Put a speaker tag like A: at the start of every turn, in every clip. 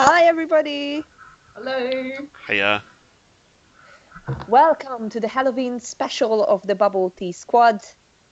A: Hi, everybody.
B: Hello.
C: Hey,
A: Welcome to the Halloween special of the Bubble Tea Squad,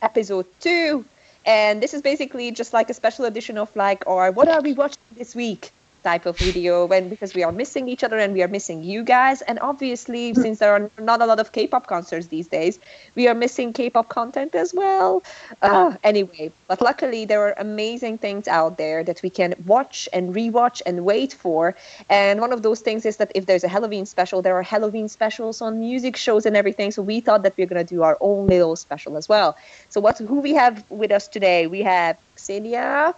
A: episode 2. And this is basically just like a special edition of or what are we watching this week type of video because we are missing each other and we are missing you guys. And obviously, since there are not a lot of K-pop concerts these days, we are missing K-pop content as well. Anyway, but luckily there are amazing things out there that we can watch and rewatch and wait for. And one of those things is that if there's a Halloween special, there are Halloween specials on music shows and everything. So we thought that we're going to do our own little special as well. So who we have with us today? We have Ksenia.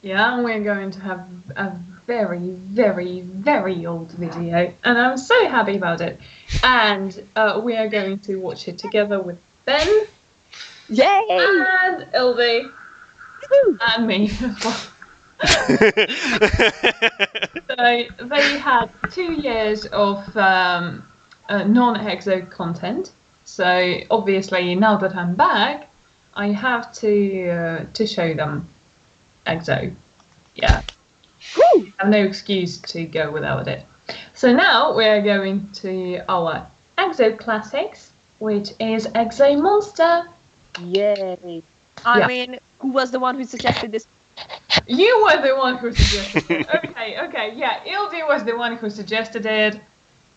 B: Yeah, and we're going to have a very, very, very old video, and I'm so happy about it. And we are going to watch it together with Ben.
A: Yay!
B: And Ildi. And me as well. So they had 2 years of non-EXO content. So obviously now that I'm back, I have to show them EXO. Yeah.
A: Woo!
B: I have no excuse to go without it. So now we're going to our EXO classics, which is EXO Monster.
A: Yay! I mean, who was the one who suggested this?
B: You were the one who suggested it. Okay, yeah. Ildi was the one who suggested it.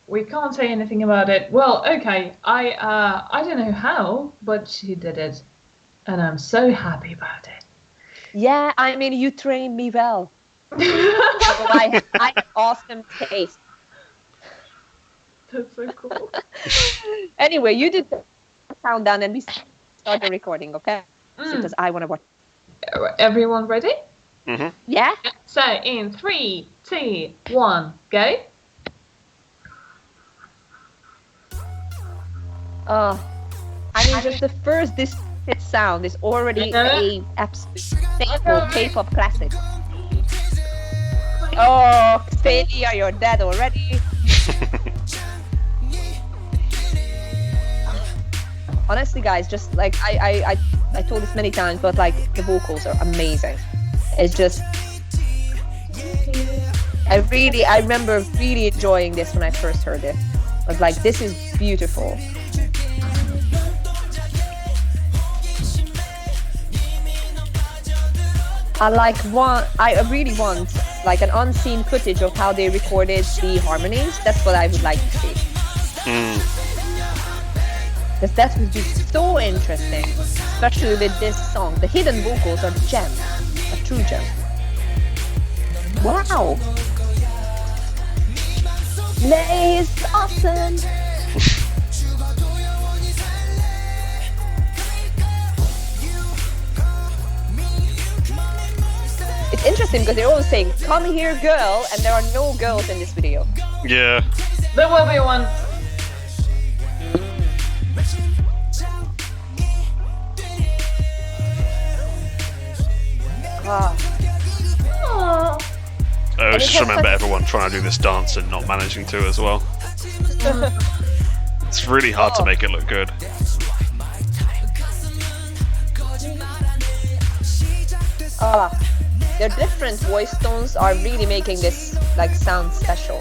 B: We can't say anything about it. Well, okay, I don't know how, but she did it. And I'm so happy about it.
A: Yeah, I mean, you trained me well. I have awesome taste.
B: That's so cool.
A: Anyway, you did the countdown and we start the recording, okay? Because I want to watch.
B: Everyone ready?
C: Mm-hmm.
A: Yeah?
B: So in 3, 2, 1, go.
A: I mean, just the first sound is already a absolute staple K-pop classic. Oh, Ksenia, you're dead already. Honestly, guys, just like I told this many times, but like the vocals are amazing. It's just, I remember really enjoying this when I first heard it. I was like, this is beautiful. I really want like an unseen footage of how they recorded the harmonies. That's what I would like to see. Because that would be so interesting, especially with this song. The hidden vocals are gem, a true gem. Wow! Lay is awesome! It's interesting because they're always saying, "Come here, girl," and there are no girls in this video.
C: Yeah.
B: There will be one.
C: I just remember everyone trying to do this dance and not managing to as well. It's really hard to make it look good.
A: Their different voice tones are really making this like sound special.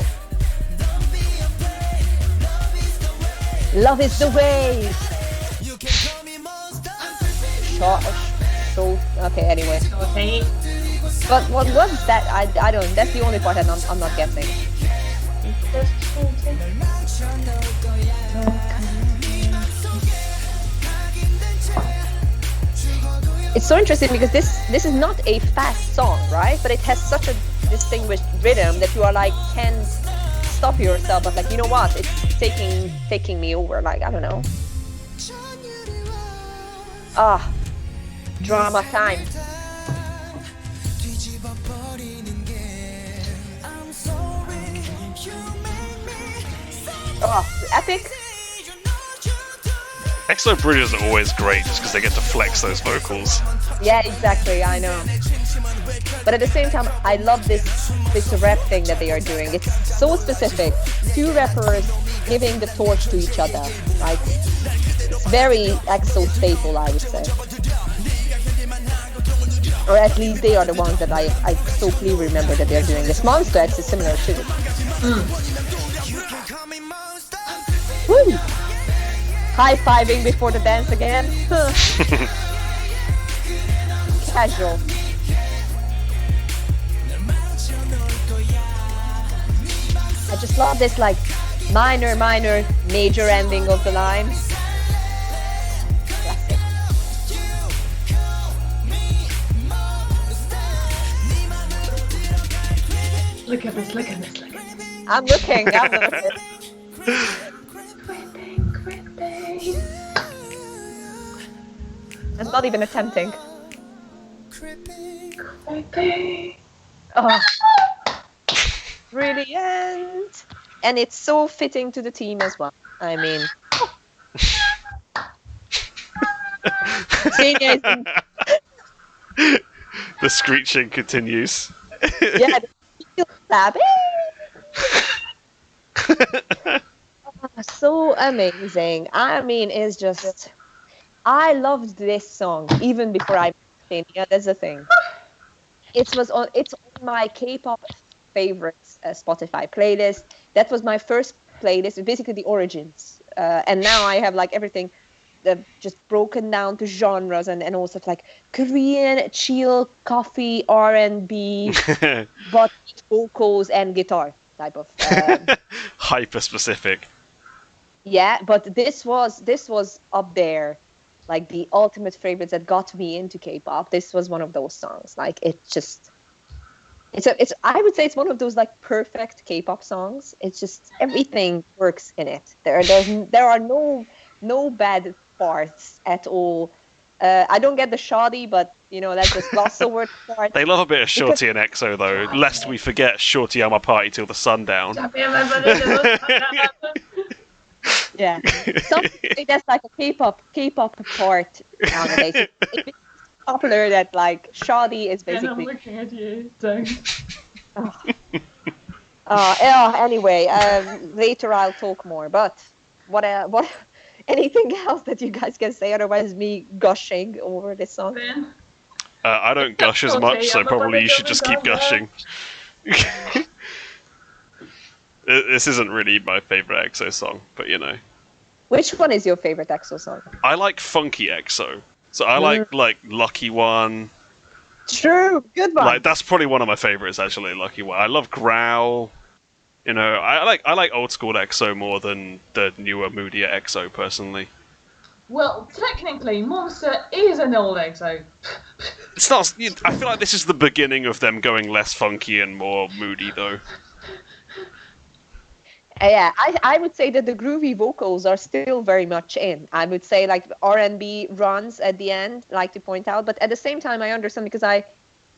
A: Love is the way. Okay, anyway.
B: Okay.
A: But what was that? I don't. That's the only part I'm not getting. It's so interesting because this is not a fast song, right? But it has such a distinguished rhythm that you are like can't stop yourself. But like, you know what? It's taking me over. Like, I don't know. Drama time. Epic.
C: EXO bridges are always great just because they get to flex those vocals.
A: Yeah, exactly, I know. But at the same time, I love this rap thing that they are doing. It's so specific. 2 rappers giving the torch to each other. Like, it's very EXO staple, I would say. or at least they are the ones that I so clearly remember that they're doing this. Monster X is similar too. Woo! High-fiving before the dance again. Casual. I just love this like minor, major ending of the line. Classic.
B: Look at this.
A: I'm looking.
B: Creeping.
A: I'm not even attempting.
B: Creeping.
A: Oh. Brilliant. And it's so fitting to the team as well. I mean, Ksenia is
C: The screeching continues.
A: yeah, slapping. So amazing. I mean, it's just, I loved this song even before I met Ksenia. That's the thing. It's on my K-pop favorites Spotify playlist. That was my first playlist. It's basically the origins. And now I have like everything just broken down to genres and also like Korean, chill, coffee, R&B, but vocals and guitar type of.
C: Hyper specific.
A: Yeah, but this was up there, like the ultimate favorites that got me into K-pop. This was one of those songs. Like it's I would say it's one of those like perfect K-pop songs. It's just everything works in it. There are no bad parts at all. I don't get the shoddy, but that's just lost word part.
C: They love a bit of Shorty and EXO though, lest we forget Shorty on my party till the sundown.
A: Yeah, something that's like a K-pop part nowadays. It's popular that like shoddy is basically.
B: And I'm looking at you. Don't.
A: Anyway, later I'll talk more. But what? Anything else that you guys can say? Otherwise, me gushing over this song.
B: Ben?
C: I don't gush as much, so probably you should just keep gushing. This isn't really my favorite EXO song, but
A: Which one is your favorite EXO song?
C: I like funky EXO. So I like Lucky One.
A: True, good one.
C: Like that's probably one of my favorites actually, Lucky One. I love Growl. I like old school EXO more than the newer, moodier EXO personally.
B: Well, technically, Monster is an old EXO.
C: It's not. I feel like this is the beginning of them going less funky and more moody, though.
A: Yeah, I would say that the groovy vocals are still very much in. I would say like R&B runs at the end, like to point out. But at the same time, I understand because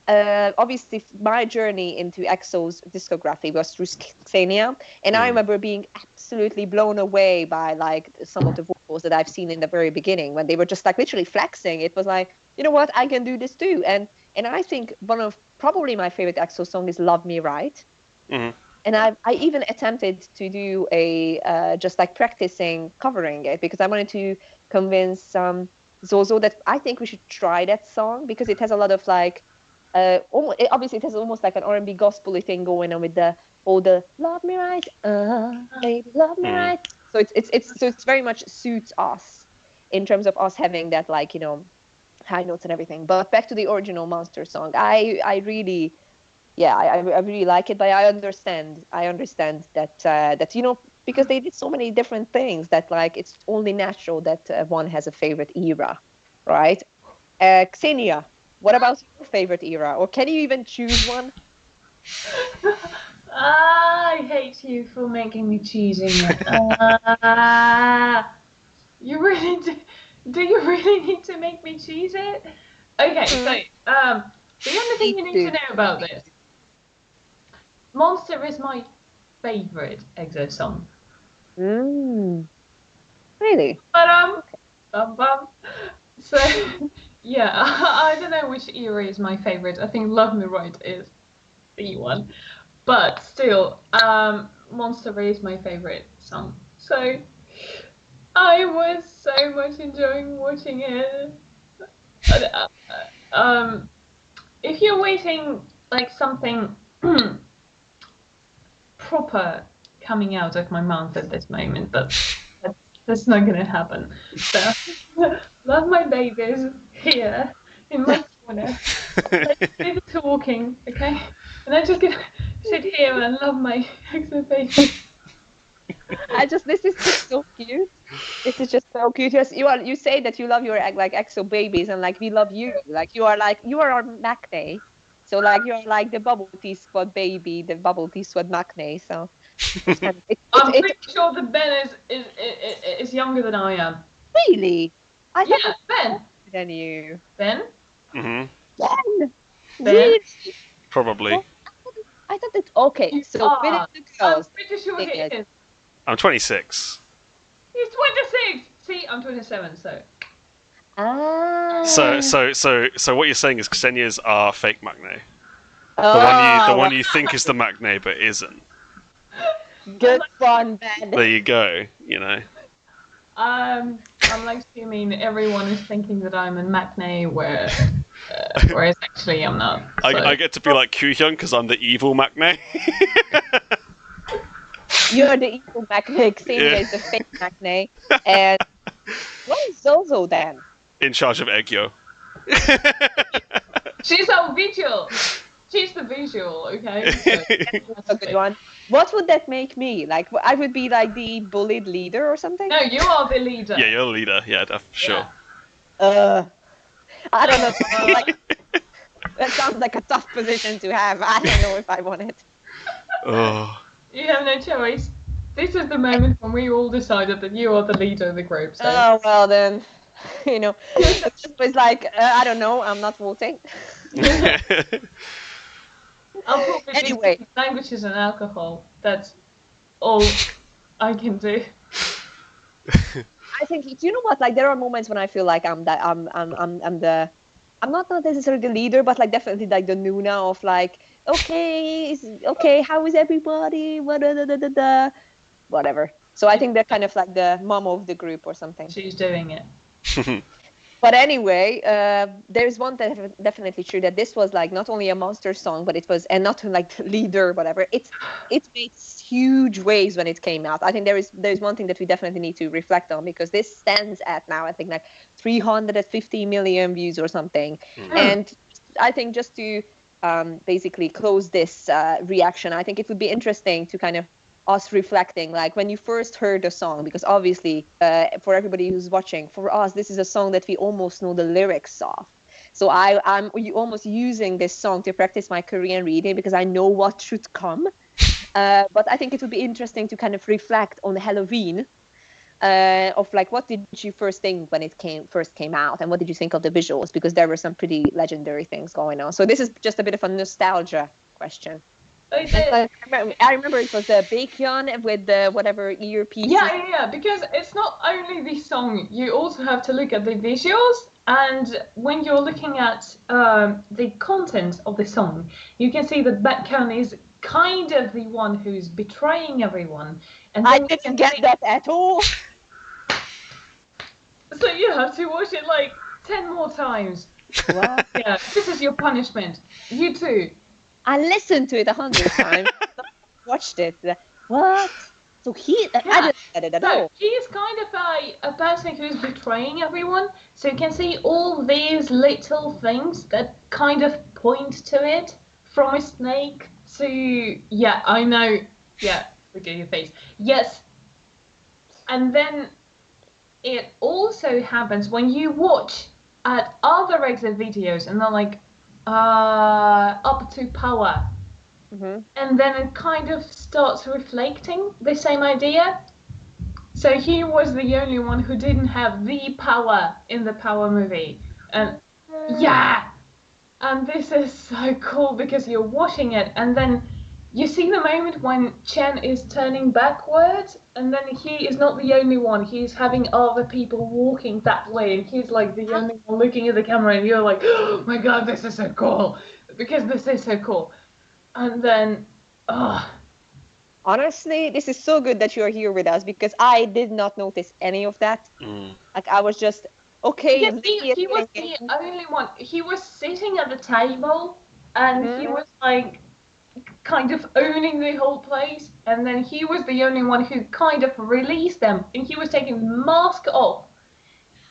A: obviously my journey into EXO's discography was through Ksenia. And I remember being absolutely blown away by like some of the vocals that I've seen in the very beginning when they were just like literally flexing. It was like, you know what, I can do this too. And I think one of probably my favorite EXO song is Love Me Right.
C: Mm-hmm.
A: And I even attempted to do a just like practicing covering it because I wanted to convince Zozo that I think we should try that song because it has a lot of like obviously it has almost like an R&B gospel-y thing going on with the love me right, baby love me right. So it's very much suits us in terms of us having that like high notes and everything. But back to the original Monster song, I really. Yeah, I really like it, but I understand that because they did so many different things that like it's only natural that one has a favorite era, right? Ksenia, what about your favorite era, or can you even choose one?
B: I hate you for making me choosing it. You really do you really need to make me choose it? Okay, so the only thing you need to know about this. Monster is my favorite EXO song.
A: Really?
B: But So yeah, I don't know which era is my favorite. I think Love Me Right is the one, but still, Monster is my favorite song. So I was so much enjoying watching it. if you're waiting like something proper coming out of my mouth at this moment, that's not gonna happen. So love my babies here in my corner. Let's do the talking, okay? And I'm just gonna sit here and love my EXO baby.
A: This is just so cute. This is just so cute. Yes, you say that you love your like EXO babies, and like we love you. Like you are our Macne. So like you're like the bubble tea squad baby, the bubble tea squad Macne. So it's kind of,
B: I'm pretty sure that Ben is younger than I am.
A: Really? I thought
B: Yeah, Ben.
A: Than you.
B: Ben?
C: Mm-hmm.
A: Ben.
B: Ben?
A: Really?
C: Probably.
A: Oh, I thought that. Okay, so finish the
B: I'm
A: girls.
B: pretty sure he is.
C: I'm 26.
B: He's 26. See, I'm 27, so.
A: Ah.
C: So what you're saying is Ksenia's are fake Macne.
A: Oh,
C: The one you think is the Macne but isn't.
A: Good one, Ben.
C: There you go. You know.
B: I'm like assuming everyone is thinking that I'm a Macne, whereas actually I'm not. So.
C: I get to be like Kyuhyun because I'm the evil Macne.
A: You're the evil Macne. Ksenia is the fake Macne. And what is Zozo then?
C: In charge of Egyo.
B: She's our visual. She's the visual, okay? So,
A: That's a good one. What would that make me? Like, I would be like the bullied leader or something?
B: No, you are the leader.
C: Yeah, you're the leader. Yeah, sure.
B: Yeah.
A: I don't know. That sounds like a tough position to have. I don't know if I want it.
C: Oh.
B: You have no choice. This is the moment when we all decided that you are the leader of the group. So.
A: Oh, well then. It was like, I don't know, I'm not voting.
B: I'll probably
A: Anyway.
B: do languages and alcohol. That's all I can do.
A: I think, you know what, like there are moments when I feel like I'm not necessarily the leader, but like definitely like the Nuna of like, okay, how is everybody? Whatever. So I think they're kind of like the mom of the group or something.
B: She's doing it.
A: But anyway, there's one that definitely true that this was like not only a monster song, but it was, and not like leader, whatever. It made huge waves when it came out. I think there's one thing that we definitely need to reflect on, because this stands at now, I think like 350 million views or something.
C: Mm.
A: And I think just to basically close this reaction, I think it would be interesting to kind of us reflecting, like when you first heard the song, because obviously for everybody who's watching, for us this is a song that we almost know the lyrics of. So I'm almost using this song to practice my Korean reading because I know what should come. But I think it would be interesting to kind of reflect on Halloween, of like, what did you first think when it first came out, and what did you think of the visuals, because there were some pretty legendary things going on. So this is just a bit of a nostalgia question. I remember it was the Baekhyun with the whatever earpiece.
B: Yeah, because it's not only the song, you also have to look at the visuals, and when you're looking at the content of the song, you can see that Baekhyun is kind of the one who's betraying everyone. And
A: I didn't get that at all.
B: So you have to watch it like 10 more times.
A: What?
B: Yeah, this is your punishment. You too.
A: I listened to it 100 times. Watched it. What? So I didn't get it at all.
B: He is kind of a person who's betraying everyone. So you can see all these little things that kind of point to it. From a snake to, yeah, I know. Yeah, look at your face. Yes. And then it also happens when you watch at other exit videos and they're like, up to power.
A: Mm-hmm.
B: And then it kind of starts reflecting the same idea. So he was the only one who didn't have the power in the Power movie. And yeah! And this is so cool because you're watching it and then you see the moment when Chen is turning backwards and then he is not the only one. He's having other people walking that way and he's like the only one looking at the camera and you're like, oh my god, this is so cool. Because this is so cool. And then,
A: honestly, this is so good that you're here with us because I did not notice any of that.
C: Mm.
A: Like I was just Okay,
B: Yes,
A: Lydia
B: he was
A: thinking.
B: the only one. He was sitting at the table, and he
A: Mhm.
B: was like kind of owning the whole place. And then he was the only one who kind of released them, and he was taking the mask off.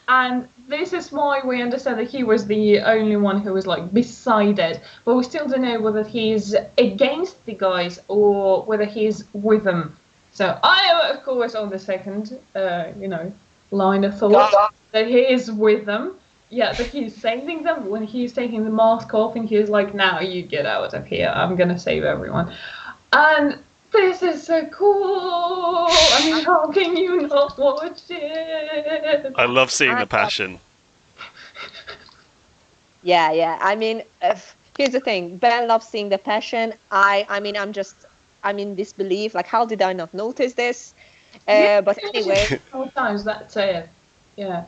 B: And this is why we understand that he was the only one who was like beside it. But we still don't know whether he's against the guys or whether he's with them. So I am, of course, on the second, line of thought that he is with them. Yeah, that he's saving them when he's taking the mask off and he's like, now you get out of here. I'm going to save everyone. And this is so cool. I mean, how can you not watch it?
C: I love seeing
A: I
C: the passion.
A: Yeah. I mean, here's the thing. Ben loves seeing the passion. I mean, I'm in disbelief. Like, how did I not notice this? But anyway,
B: Sometimes that's it. Yeah.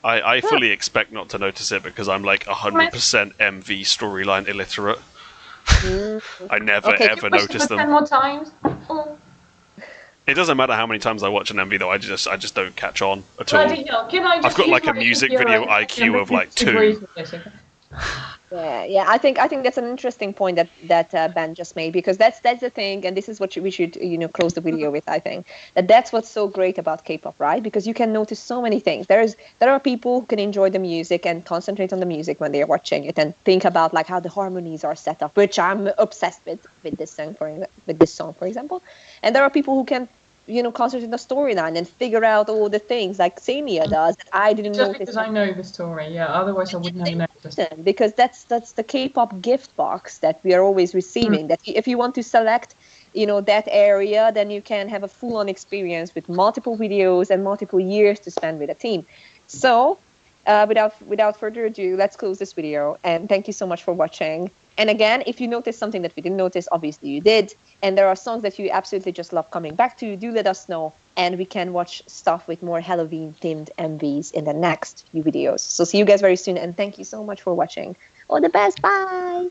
C: I fully expect not to notice it because I'm like 100% MV storyline illiterate. I never
A: Okay,
C: ever
B: Watch
C: notice
B: it 10
C: them.
B: more times. Oh,
C: It doesn't matter how many times I watch an MV though. I just don't catch on at all.
B: bloody hell. Can I just
C: I've got
B: use
C: like a
B: my
C: music
B: ear
C: video
B: and
C: IQ of like 2.
B: disagree with this, okay?
A: yeah. I think that's an interesting point that Ben just made, because that's the thing, and this is what we should close the video with. I think that's what's so great about K-pop, right? Because you can notice so many things. There are people who can enjoy the music and concentrate on the music when they are watching it and think about like how the harmonies are set up, which I'm obsessed with this song for example. And there are people who can concentrate on the storyline and figure out all the things like Ksenia does that I didn't
B: Just
A: notice.
B: because I know the story, yeah. Otherwise, I wouldn't have noticed.
A: Because that's the K-pop gift box that we are always receiving. That if you want to select, that area, then you can have a full-on experience with multiple videos and multiple years to spend with a team. So, without further ado, let's close this video. And thank you so much for watching. And again, if you noticed something that we didn't notice, obviously you did. And there are songs that you absolutely just love coming back to, do let us know. And we can watch stuff with more Halloween-themed MVs in the next few videos. So see you guys very soon. And thank you so much for watching. All the best. Bye.